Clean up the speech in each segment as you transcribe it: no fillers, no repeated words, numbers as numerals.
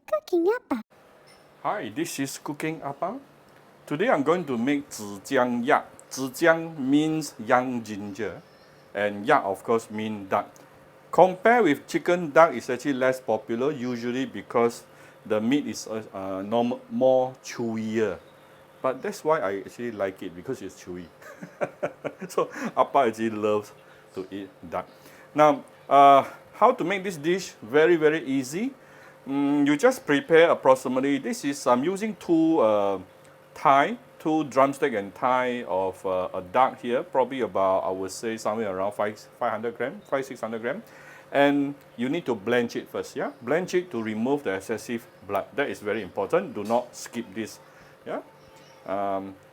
Cooking apa? Hi, this is Cooking Apa. Today I'm going to make zhijiang yak. Zhijiang means young ginger, and yak of course means duck. Compared with chicken, duck is actually less popular, usually because the meat is more chewier. But that's why I actually like it, because it's chewy. So Appa actually loves to eat duck. Now, how to make this dish? Very, very easy. You just prepare approximately, I'm using two drumstick and thigh of a duck here, probably about, I would say, somewhere around 500 gram, 600 gram. And you need to blanch it first, yeah? Blanch it to remove the excessive blood. That is very important. Do not skip this, yeah?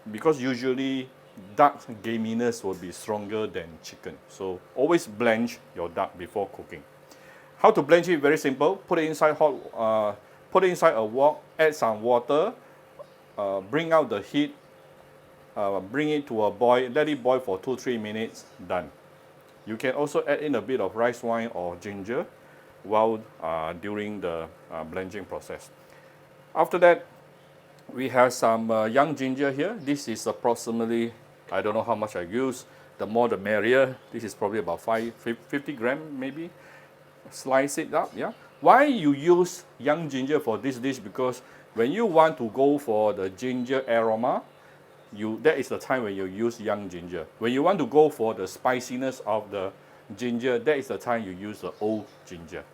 Because usually duck gaminess will be stronger than chicken. So always blanch your duck before cooking. How to blanch it? Very simple. Put it inside put it inside a wok. Add some water. Bring out the heat. Bring it to a boil. Let it boil for 2-3 minutes. Done. You can also add in a bit of rice wine or ginger while during the blanching process. After that, we have some young ginger here. This is approximately, I don't know how much I use. The more the merrier. This is probably about 50 gram maybe. Slice it up, yeah. Why you use young ginger for this dish? Because when you want to go for the ginger aroma, that is the time when you use young ginger. When you want to go for the spiciness of the ginger, that is the time you use the old ginger.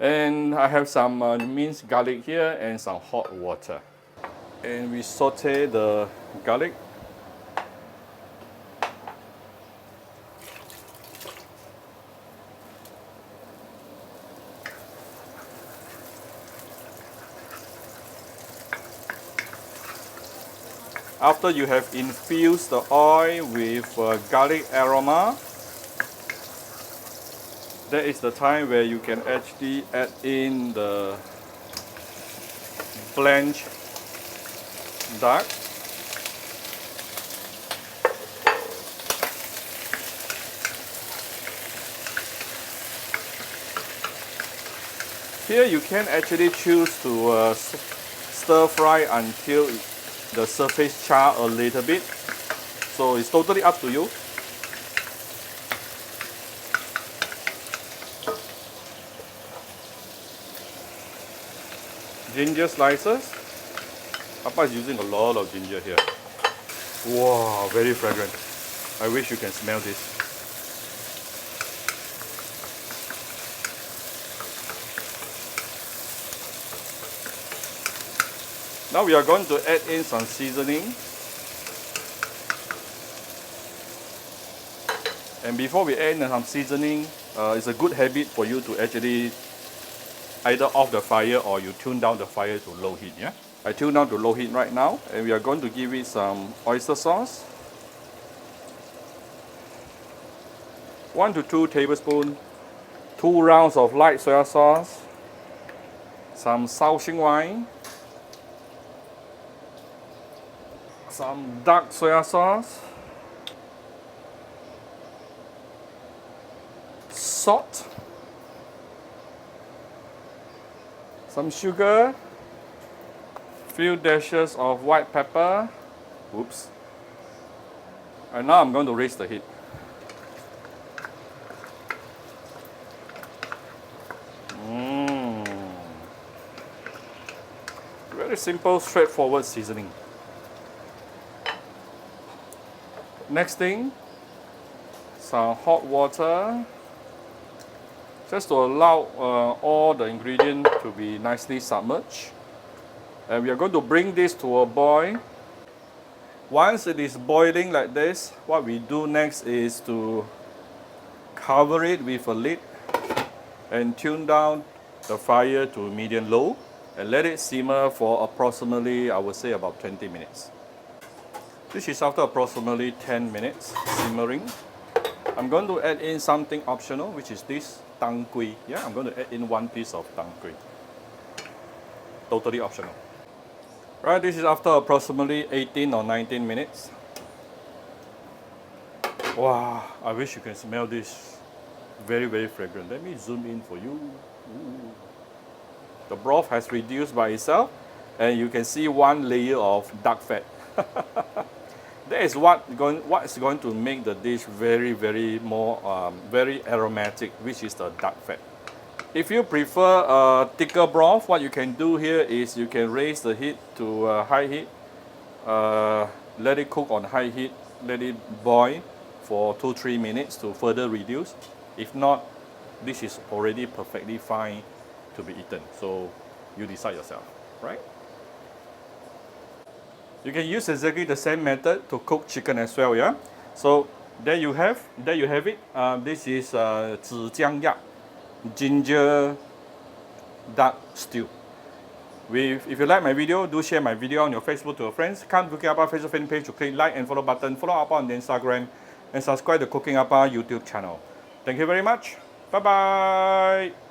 And I have some minced garlic here and some hot water. And we saute the garlic. After you have infused the oil with garlic aroma, that is the time where you can actually add in the blanched duck. Here you can actually choose to stir fry until the surface char a little bit. So it's totally up to you. Ginger slices. Papa is using a lot of ginger here. Wow, very fragrant. I wish you can smell this. Now we are going to add in some seasoning. And before we add in some seasoning, it's a good habit for you to actually either off the fire or you tune down the fire to low heat, yeah? I tune down to low heat right now, and we are going to give it some oyster sauce. 1 to 2 tablespoons, 2 rounds of light soya sauce, some Hsing wine, some dark soya sauce, salt, some sugar, few dashes of white pepper. Oops. And now I'm going to raise the heat. Very simple, straightforward seasoning. Next thing, some hot water, just to allow all the ingredients to be nicely submerged. And we are going to bring this to a boil. Once it is boiling like this, what we do next is to cover it with a lid and tune down the fire to medium-low and let it simmer for approximately, I would say, about 20 minutes. This is after approximately 10 minutes simmering. I'm going to add in something optional, which is this tang kui. Yeah, I'm going to add in 1 piece of tang kui. Totally optional. Right, this is after approximately 18 or 19 minutes. Wow, I wish you can smell this. Very, very fragrant. Let me zoom in for you. Ooh. The broth has reduced by itself, and you can see one layer of dark fat. That is what's going to make the dish very, very more, very aromatic, which is the dark fat. If you prefer a thicker broth, what you can do here is you can raise the heat to high heat, let it cook on high heat, let it boil for 2-3 minutes to further reduce. If not, this is already perfectly fine to be eaten. So you decide yourself, right? You can use exactly the same method to cook chicken as well, yeah? So there you have it. This is zhijiang yak, ginger duck stew. If you like my video, do share my video on your Facebook to your friends. Come Cooking Appa Facebook fan page to click like and follow button. Follow Appa on the Instagram and subscribe to Cooking Appa YouTube channel. Thank you very much. Bye bye.